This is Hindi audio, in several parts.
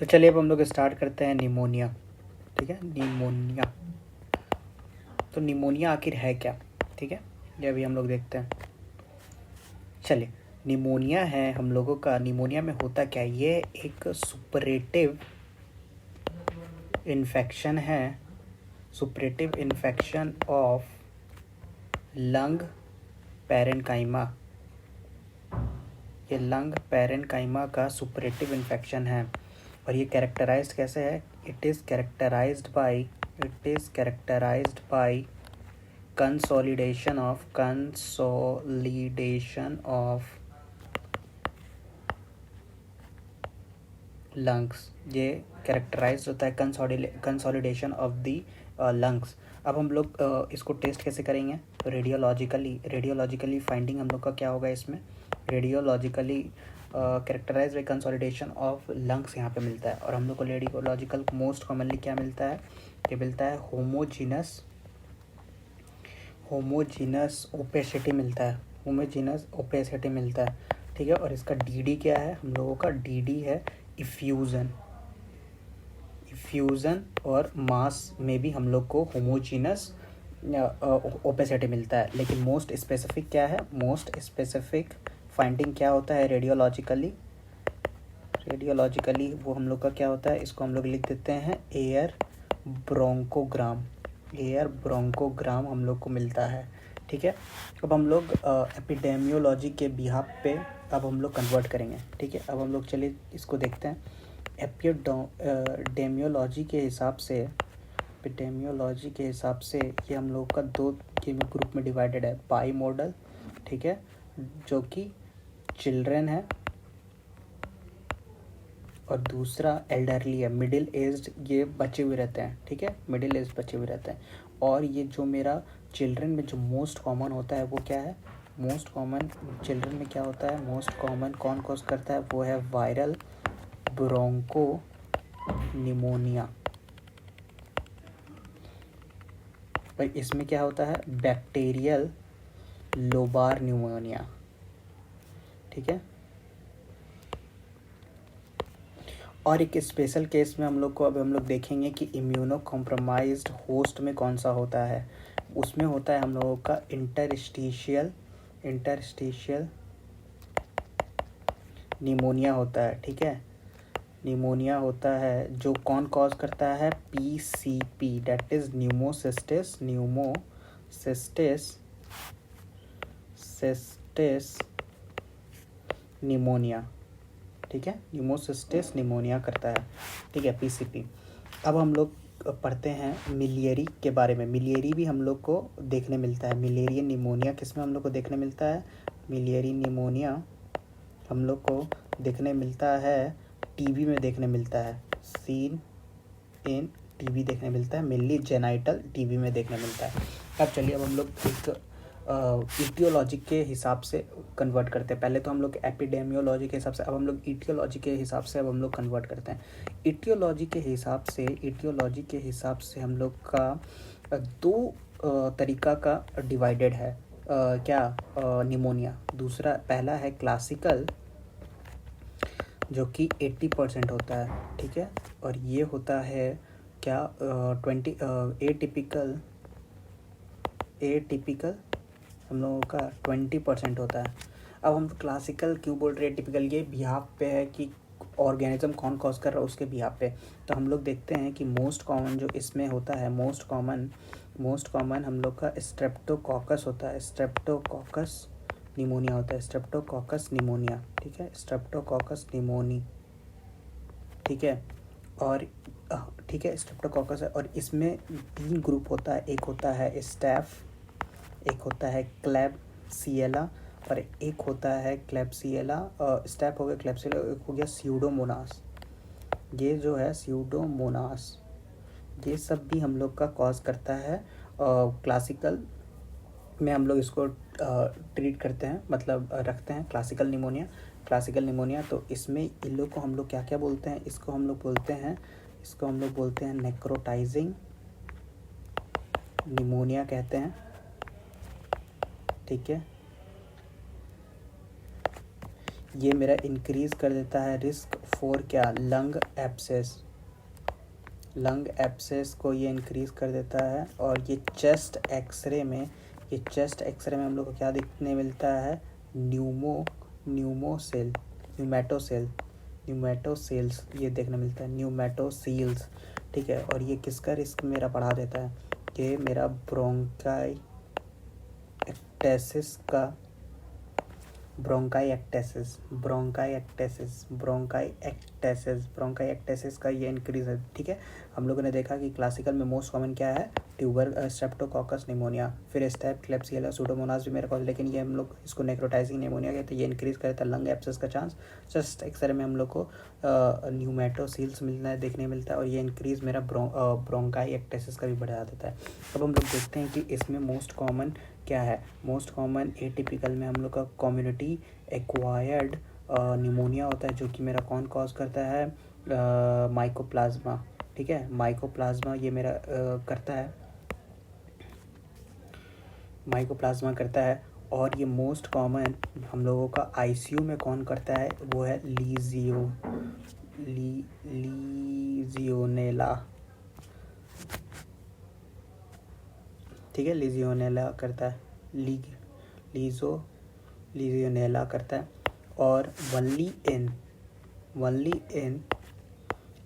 तो चलिए अब हम लोग स्टार्ट करते हैं निमोनिया। ठीक है, निमोनिया। तो निमोनिया आखिर है क्या? ठीक है, ये अभी हम लोग देखते हैं। चलिए, निमोनिया है हम लोगों का। निमोनिया में होता क्या? ये एक सुपरेटिव इन्फेक्शन है, suppurative infection of lung parenchyma. ये लंग पैरेनकाइमा का सुपरेटिव इन्फेक्शन है। और ये कैरेक्टराइज्ड कैसे है? It is characterized by consolidation of lungs. ये कैरेक्टराइज्ड होता है कंसोलिडेशन ऑफ दी लंग्स। अब हम लोग इसको टेस्ट कैसे करेंगे? रेडियोलॉजिकली फाइंडिंग हम लोग का क्या होगा इसमें? Radiologically characterize by consolidation of lungs यहाँ पे मिलता है। और हम लोग को रेडियोलॉजिकल मोस्ट कॉमनली क्या मिलता है? ये मिलता है होमोजीनस ओपेसिटी मिलता है। होमोजीनस ओपेसिटी मिलता है। ठीक है, और इसका डीडी क्या है? हम लोगों का डीडी है इफ्यूज़न। और मास में भी हम लोग को होमोजीनस ओपेसिटी मिलता है। लेकिन मोस्ट स्पेसिफिक क्या है? मोस्ट स्पेसिफिक फाइंडिंग क्या होता है रेडियोलॉजिकली वो हम लोग का क्या होता है? इसको हम लोग लिख देते हैं एयर ब्रोंकोग्राम हम लोग को मिलता है। ठीक है, अब हम लोग एपिडेमियोलॉजी के बिहाफ पे अब हम लोग कन्वर्ट करेंगे। ठीक है, अब हम लोग चलिए इसको देखते हैं। एपिडेमियोलॉजी के हिसाब से ये हम लोग का दो ग्रुप में डिवाइडेड है। बाई मॉडल, ठीक है, जो कि चिल्ड्रेन है, और दूसरा एल्डरली है, मिडिल एज्ड। ये बचे हुए रहते हैं। ठीक है, मिडिल एज बचे हुए रहते हैं। और ये जो मेरा चिल्ड्रेन में जो मोस्ट कॉमन होता है वो क्या है? मोस्ट कॉमन चिल्ड्रेन में क्या होता है? मोस्ट कॉमन कौन कॉज करता है? वो है वायरल ब्रोंको निमोनिया। पर इसमें क्या होता है? Bacterial lobar pneumonia. ठीक है, और एक स्पेशल केस में हम लोग देखेंगे कि इम्यूनो कॉम्प्रोमाइज्ड होस्ट में कौन सा होता है। उसमें होता है हम लोगों का इंटरस्टिशियल निमोनिया होता है। ठीक है, निमोनिया होता है जो कौन कॉज करता है? PCP, that is pneumocystis pneumonia. ठीक है, न्यूमोसिस्टिस निमोनिया करता है। ठीक है, PCP। अब हम लोग पढ़ते हैं मिलियरी के बारे में। मिलियरी भी हम लोग को देखने मिलता है। मिलेरियन निमोनिया किस में हम लोग को देखने मिलता है? मिलियरी निमोनिया हम लोग को देखने मिलता है टीबी में देखने मिलता है। सीन इन टीबी देखने मिलता है, मेनली जेनाइटल टीबी में देखने मिलता है। अब चलिए अब हम लोग एक ईटियोलॉजी के हिसाब से कन्वर्ट करते हैं। पहले तो हम लोग एपिडेमियोलॉजी के हिसाब से, अब हम लोग ईटियोलॉजी के हिसाब से अब हम लोग कन्वर्ट करते हैं। ईटियोलॉजी के हिसाब से हम लोग का दो तरीका का डिवाइडेड है। निमोनिया। दूसरा, पहला है क्लासिकल, जो कि 80% होता है। ठीक है, और ये होता है क्या? 20 एटिपिकल हम लोगों का 20% होता है। अब हम क्लासिकल क्यों बोल रहे हैं टिपिकल? ये बिहाफ पे है कि ऑर्गेनिज्म कौन कॉज कर रहा है उसके बिहाफ पे। तो हम लोग देखते हैं कि मोस्ट कॉमन जो इसमें होता है, मोस्ट कॉमन हम लोग का स्ट्रेप्टोकॉकस होता है। स्ट्रेप्टोकॉकस निमोनिया होता है। Streptococcus pneumonia. ठीक है, स्ट्रेप्टोकॉकस निमोनी। ठीक है, और ठीक है, स्ट्रेप्टोकॉकस है। और इसमें 3 ग्रुप होता है। एक होता है स्टैफ, एक होता है क्लैब्सिएला, और एक होता है क्लैब्सिएला। स्टैफ हो गया, क्लैब्सिएला एक हो गया स्यूडोमोनास। ये जो है स्यूडोमोनास, ये सब भी हम लोग का कॉज करता है। क्लासिकल में हम लोग इसको ट्रीट करते हैं, मतलब रखते हैं क्लासिकल निमोनिया। तो इसमें इन लोग को हम लोग क्या क्या बोलते हैं? इसको हम लोग बोलते हैं नेक्रोटाइजिंग निमोनिया कहते हैं। ठीक है, ये मेरा इंक्रीज़ कर देता है रिस्क फॉर क्या, लंग एब्सेस, लंग एब्सेस को ये इंक्रीज़ कर देता है। और ये चेस्ट एक्सरे में, ये चेस्ट एक्सरे में हम लोग को क्या देखने मिलता है, न्यूमोसेल, न्यूमेटोसेल, न्यूमेटोसेल्स ये देखने मिलता है, न्यूमेटोसील्स, ठीक है। और ये किसका रिस्क मेरा बढ़ा देता है, ये मेरा ब्रोंकाई एक्टेसिस का, ब्रोंकाई एक्टेसिस का ये इंक्रीज है, ठीक है। हम लोगों ने देखा कि क्लासिकल में मोस्ट कॉमन क्या है, ट्यूबर स्ट्रेप्टोकोकस निमोनिया, फिर स्टेप क्लेप्सियला सूडोमोनास भी मेरे को, लेकिन ये हम लोग इसको नेक्रोटाइजिंग निमोनिया कहते हैं। ये इंक्रीज करता है लंग एब्सेस का चांस। चेस्ट एक्सरे में हम लोग को न्यूमेटोसील्स मिलना देखने मिलता है, और ये इंक्रीज मेरा ब्रोंकाई एक्टेसिस का भी बढ़ा देता है। अब हम लोग देखते हैं कि इसमें मोस्ट कॉमन क्या है। मोस्ट कॉमन एटिपिकल में हम लोग का कम्युनिटी एक्वायर्ड निमोनिया होता है, जो कि मेरा कौन कॉज करता है, माइकोप्लाज्मा, ठीक है। माइकोप्लाज्मा ये मेरा करता है, माइकोप्लाज्मा करता है। और ये मोस्ट कॉमन हम लोगों का आईसीयू में कौन करता है, वो है लीजियोनेला, ठीक है। लीजियोनेला करता है, लीजियोनेला करता है। और वनली इन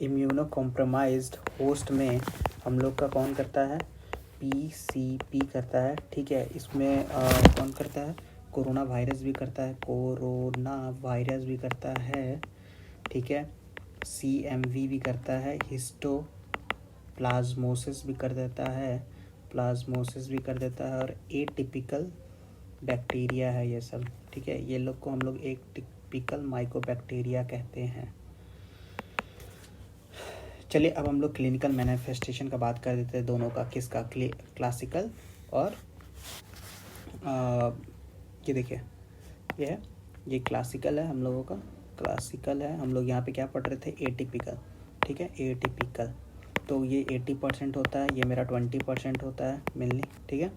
इम्यूनो कॉम्प्रोमाइज्ड होस्ट में हम लोग का कौन करता है, पीसीपी करता है, ठीक है। इसमें कौन करता है, कोरोना वायरस भी करता है, ठीक है। सीएमवी भी करता है, हिस्टोप्लाज्मोसिस भी कर देता है, और एटिपिकल बैक्टीरिया है ये सब, ठीक है। ये लोग को हम लोग एक टिपिकल माइकोबैक्टीरिया कहते हैं। चलिए अब हम लोग क्लिनिकल मैनिफेस्टेशन का बात कर देते हैं, दोनों का, किसका, क्लासिकल और ये देखिए, ये क्लासिकल है हम लोगों का, क्लासिकल है। हम लोग यहाँ पे क्या पढ़ रहे थे, एटिपिकल, ठीक है। एटिपिकल तो ये 80% होता है, ये मेरा 20% होता है मेनली, ठीक है।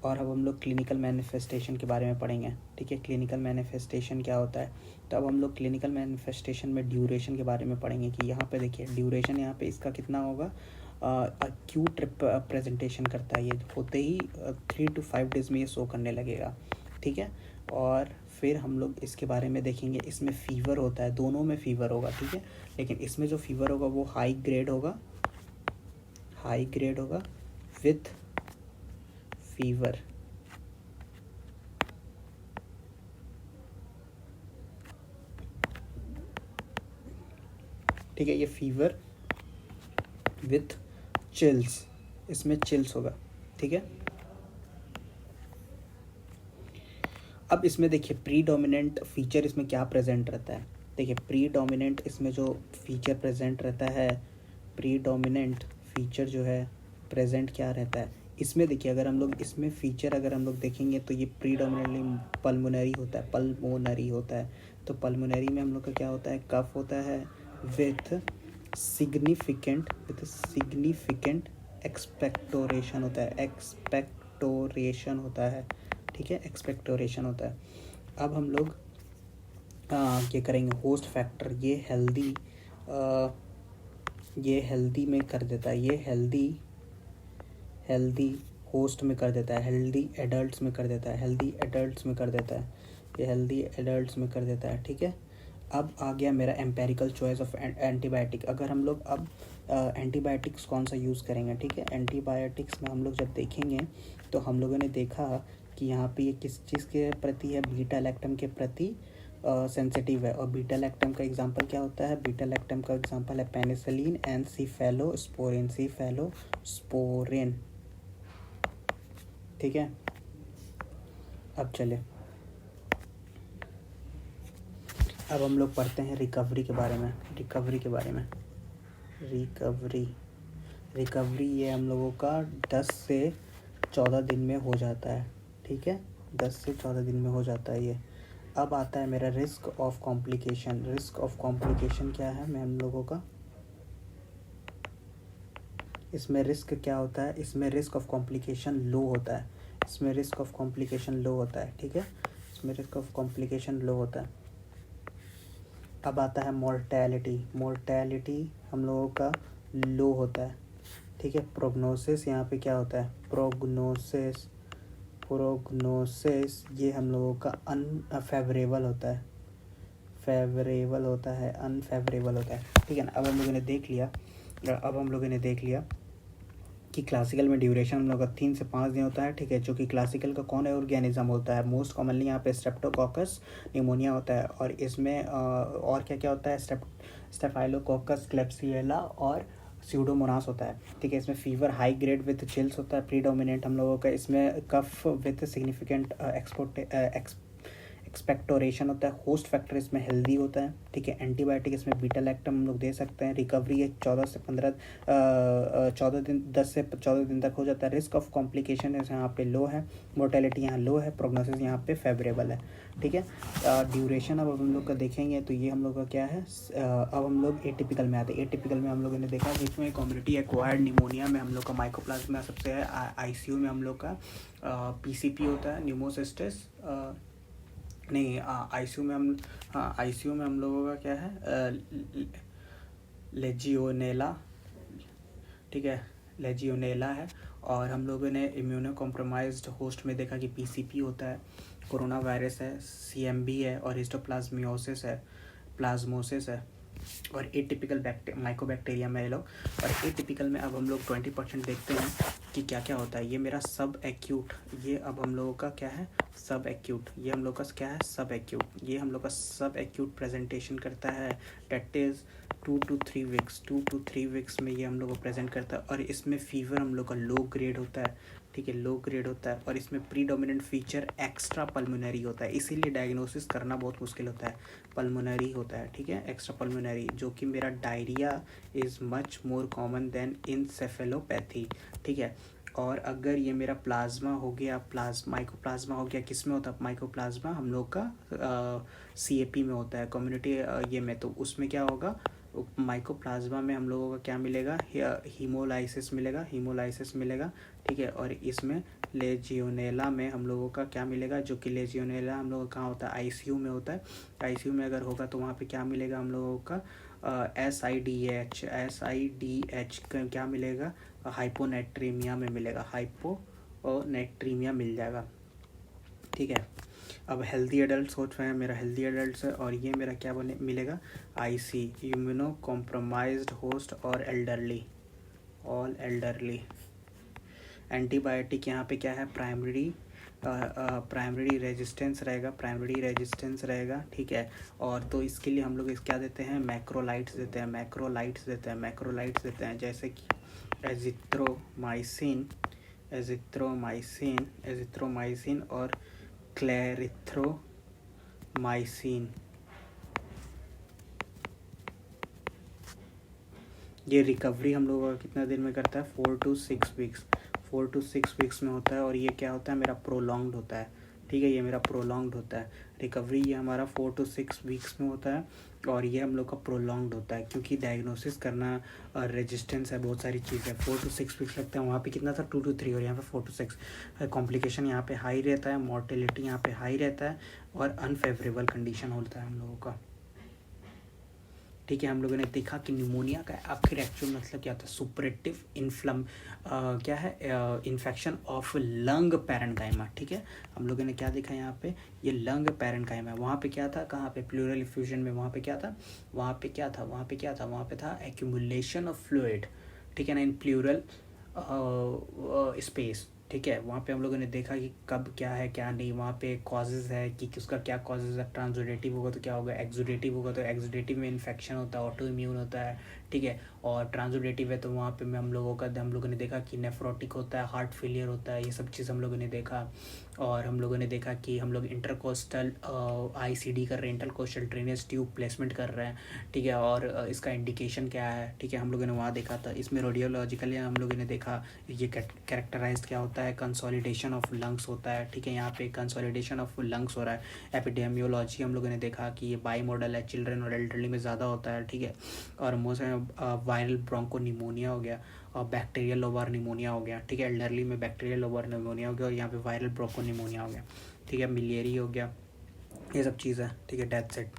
और अब हम लोग क्लिनिकल मैनिफेस्टेशन के बारे में पढ़ेंगे, ठीक है। क्लिनिकल मैनिफेस्टेशन क्या होता है, तो अब हम लोग क्लिनिकल मैनिफेस्टेशन में ड्यूरेशन के बारे में पढ़ेंगे कि यहाँ पे देखिए ड्यूरेशन यहाँ पे इसका कितना होगा, एक्यूट प्रेजेंटेशन करता है, ये होते ही 3 to 5 डेज़ में ये शो करने लगेगा, ठीक है। और फिर हम लोग इसके बारे में देखेंगे, इसमें फ़ीवर होता है, दोनों में फ़ीवर होगा, ठीक है। लेकिन इसमें जो फ़ीवर होगा वो हाई ग्रेड होगा विथ फीवर, ठीक है। ये फीवर विथ चिल्स, इसमें चिल्स होगा, ठीक है। अब इसमें देखिए प्रीडोमिनेंट फीचर इसमें क्या प्रेजेंट रहता है, देखिए प्रीडोमिनेंट इसमें जो फीचर प्रेजेंट रहता है, प्रीडोमिनेंट फीचर जो है प्रेजेंट क्या रहता है इसमें, देखिए अगर हम लोग इसमें फीचर अगर हम लोग देखेंगे तो ये प्रीडोमिनेटली पल्मोनरी होता है। तो पल्मोनरी में हम लोग का क्या होता है, कफ होता है विथ सिग्निफिकेंट एक्सपेक्टोरेशन होता है, ठीक है। एक्सपेक्टोरेशन होता है। अब हम लोग ये करेंगे होस्ट फैक्टर, ये हेल्दी में कर देता है, ये हेल्दी होस्ट में कर देता है, हेल्दी एडल्ट्स में कर देता है, ये हेल्दी एडल्ट्स में कर देता है, ठीक है। अब आ गया मेरा एम्पेरिकल चॉइस ऑफ एंटीबायोटिक। अगर हम लोग अब एंटीबायोटिक्स कौन सा यूज़ करेंगे, ठीक है। एंटीबायोटिक्स में हम लोग जब देखेंगे तो हम लोगों ने देखा कि यहाँ पे ये किस चीज़ के प्रति है, बीटा लैक्टम के प्रति सेंसिटिव है। और बीटा लैक्टम का एग्जांपल क्या होता है, बीटा लैक्टम का एग्जांपल है पेनिसिलिन एंड सीफेलोस्पोरिन, ठीक है। अब चले, अब हम लोग पढ़ते हैं रिकवरी के बारे में। रिकवरी ये हम लोगों का 10 से 14 दिन में हो जाता है, ठीक है। 10 से 14 दिन में हो जाता है ये। अब आता है मेरा रिस्क ऑफ कॉम्प्लिकेशन क्या है मैं हम लोगों का, इसमें रिस्क क्या होता है, इसमें रिस्क ऑफ कॉम्प्लिकेशन लो होता है, ठीक है। इसमें रिस्क ऑफ कॉम्प्लिकेशन लो होता है। अब आता है मोर्टेलिटी। मोर्टेलिटी हम लोगों का लो होता है, ठीक है। प्रोग्नोसिस यहाँ पे क्या होता है, प्रोग्नोसिस, प्रोग्नोसिस ये हम लोगों का अनफेवरेबल होता है, फेवरेबल होता है, अनफेवरेबल होता है, ठीक है ना। अब हम लोगों ने देख लिया कि क्लासिकल में ड्यूरेशन हम लोग का 3 से 5 दिन होता है, ठीक है। जो कि क्लासिकल का कौन है ऑर्गेनिज्म होता है, मोस्ट कॉमनली यहाँ पे स्ट्रेप्टोकोकस निमोनिया होता है। और इसमें और क्या क्या होता है, स्टेफाइलोकोकस, क्लेब्सिएला और स्यूडोमोनास होता है, ठीक है। इसमें fever high grade with chills होता है प्रीडोमिनेंट हम लोगों का। इसमें कफ विथ सिग्निफिकेंट एक्सपेक्टोरेशन होता है। होस्ट फैक्टर इसमें हेल्दी होता है, ठीक है। एंटीबायोटिक इसमें बीटा लैक्टम हम लोग दे सकते हैं। रिकवरी एक 14 से 14 दिन तक हो जाता है। रिस्क ऑफ कॉम्प्लिकेशन यहाँ पे लो है, मोर्टेलिटी यहाँ लो है, प्रोग्नोसिस यहाँ पे फेवरेबल है, ठीक है। ड्यूरेशन अब हम लोग का देखेंगे तो ये हम लोग का क्या है। अब हम लोग एटिपिकल में आते हैं। एटिपिकल में हम लोगों ने देखा जिसमें कम्युनिटी एक्वायर्ड निमोनिया में हम लोग का माइकोप्लाज्मा सबसे है। आईसीयू में हम लोग का पीसीपी होता है, न्यूमोसिस्टिस नहीं, आईसीयू में हम लोगों का क्या है, लेजियोनेला, ठीक है, लेजियोनेला है। और हम लोगों ने इम्यूनो कॉम्प्रोमाइज्ड होस्ट में देखा कि पीसीपी होता है, कोरोना वायरस है, सीएमबी है और हिस्टोप्लाज्मियोसिस है, प्लाज्मोसिस है। और एटिपिकल माइकोबैक्टीरिया में ये लोग। और एटिपिकल में अब हम लोग 20% देखते हैं कि क्या क्या होता है। ये मेरा सब एक्यूट, ये अब हम लोगों का क्या है, सब एक्यूट, ये हम लोग का क्या है, सब एक्यूट, ये हम लोग का सब एक्यूट प्रेजेंटेशन करता है। That is 2 to 3 weeks, 2 to 3 weeks में ये हम लोग को प्रेजेंट करता है। और इसमें फीवर हम लोग का लो ग्रेड होता है, ठीक है, लो ग्रेड होता है। और इसमें प्रीडोमिनेंट फीचर एक्स्ट्रा पल्मोनरी होता है, इसीलिए डायग्नोसिस करना बहुत मुश्किल होता है। पल्मोनरी होता है, ठीक है, एक्स्ट्रा पल्मोनरी। जो कि मेरा diarrhoea is much more common than encephalopathy, ठीक है। और अगर ये मेरा प्लाज्मा हो गया, माइकोप्लाज्मा हो गया, किस में होता है माइकोप्लाज्मा, हम लोग का सीएपी में होता है, कम्युनिटी ये में। तो उसमें क्या होगा, माइकोप्लाज्मा में हम लोगों का क्या मिलेगा, हीमोलाइसिस मिलेगा, ठीक है। और इसमें लेजियोनेला में हम लोगों का क्या मिलेगा, जो कि लेजियोनेला हम लोगों का कहाँ होता है, आईसीयू में होता है। आईसीयू में अगर होगा तो वहाँ पे क्या मिलेगा हम लोगों का, SIDH क्या मिलेगा, हाइपोनेट्रीमिया में मिलेगा, हाइपोनेट्रीमिया मिल जाएगा, ठीक है। अब हेल्दी एडल्ट सोच रहे हैं, मेरा हेल्दी एडल्ट है और ये मेरा क्या बने मिलेगा, आईसी, इम्यूनो कॉम्प्रोमाइज्ड होस्ट और एल्डरली, ऑल एल्डरली। एंटीबायोटिक यहाँ पे क्या है, प्राइमरी रेजिस्टेंस रहेगा, ठीक है। और तो इसके लिए हम लोग क्या देते हैं, मैक्रोलाइट्स देते हैं, जैसे कि एजिथ्रोमाइसिन और क्लेरिथ्रोमाइसिन। ये रिकवरी हम लोगों का कितना दिन में करता है, 4 to 6 वीक्स में होता है। और ये क्या होता है, मेरा प्रोलॉन्ग्ड होता है, ठीक है, ये मेरा प्रोलॉन्ग्ड होता है। रिकवरी ये हमारा 4 to 6 वीक्स में होता है और ये हम लोग का प्रोलॉन्ग्ड होता है, क्योंकि डायग्नोसिस करना रेजिस्टेंस है, बहुत सारी चीज़ है। 4 to 6 वीक्स लगता है, वहाँ पे कितना था 2 to 3 और यहाँ पे 4 to 6। कॉम्प्लिकेशन यहाँ पे हाई रहता है, मॉर्टेलिटी यहाँ पे हाई रहता है और अनफेवरेबल कंडीशन होता है हम लोगों का, ठीक है। हम लोगों ने देखा कि निमोनिया का आखिर एक्चुअल मतलब क्या होता है, सुपरेटिव क्या है, इन्फेक्शन ऑफ लंग पैरेन्काइमा, ठीक है। हम लोगों ने क्या देखा यहाँ पे, ये लंग पैरेन्काइमा, वहाँ पे क्या था, कहाँ पे, प्लूरल इफ्यूजन में, वहाँ पे क्या था, वहाँ पे था एक्यूमुलेशन ऑफ फ्लूइड, ठीक है ना, इन प्लूरल स्पेस, ठीक है। वहाँ पे हम लोगों ने देखा कि कब क्या है क्या नहीं, वहाँ पे कॉजेज़ है कि उसका क्या कॉजेज़ है। ट्रांसुडेटिव होगा तो क्या होगा, एक्सुडेटिव होगा तो एक्सुडेटिव में इन्फेक्शन होता है, ऑटो इम्यून होता है, ठीक है। और ट्रांसुडेटिव है तो वहाँ पे हम लोगों ने देखा कि नेफ्रोटिक होता है, हार्ट फेलियर होता है, ये सब चीज़ हम लोगों ने देखा। और हम लोगों ने देखा कि हम लोग इंटरकोस्टल ICD कर रहे हैं, इंटरकोस्टल ड्रेनेज ट्यूब प्लेसमेंट कर रहे हैं, ठीक है। और इसका इंडिकेशन क्या है, ठीक है, हम लोगों ने वहाँ देखा था। इसमें रेडियोलॉजिकली हम लोगों ने देखा ये कैरेक्टराइज क्या होता है, कंसोलिडेशन ऑफ लंग्स होता है, ठीक है। यहाँ पे कंसोलिडेशन ऑफ लंग्स हो रहा है। एपिडेमियोलॉजी हम लोगों ने देखा कि ये बाई मॉडल है, चिल्ड्रन और एल्डरली में ज़्यादा होता है, ठीक है। और मोस्ट वायरल ब्रोंको निमोनिया हो गया और बैक्टीरियल लोबार निमोनिया हो गया, ठीक है। एल्डरली में बैक्टीरियल लोबार निमोनिया हो गया और यहाँ पे वायरल ब्रोंको निमोनिया हो गया, ठीक है। मिलियरी हो गया, ये सब चीज़ है, ठीक है। Death set.